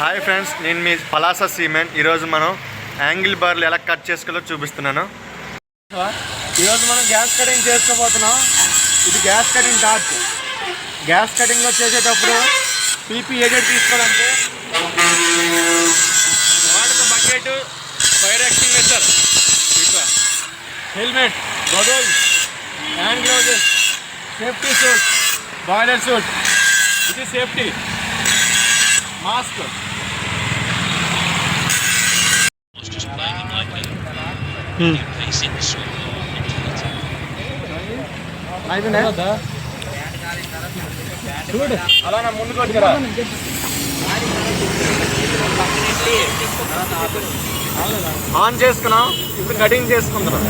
Hi friends, నేను మీ Palasa cement. ఈరోజు మనం యాంగిల్ బార్లు ఎలా కట్ చేసుకోవాలో చూపిస్తున్నాను. ఈరోజు మనం గ్యాస్ కటింగ్ చేసుకోబోతున్నాం. ఇది గ్యాస్ కటింగ్ టార్చ్. గ్యాస్ కటింగ్లో చేసేటప్పుడు పీపీ ఏజెడ్ తీసుకోవాలంటే water bucket, fire extinguisher, helmet, గొడవల్, hand gloves, safety suit, boiler suit, ఇది సేఫ్టీ మాస్క్. చూడు అలా నా ముందుకు వచ్చారా, ఆన్ చేసుకున్నాం. ఇప్పుడు కటింగ్ చేసుకుంటున్నాం.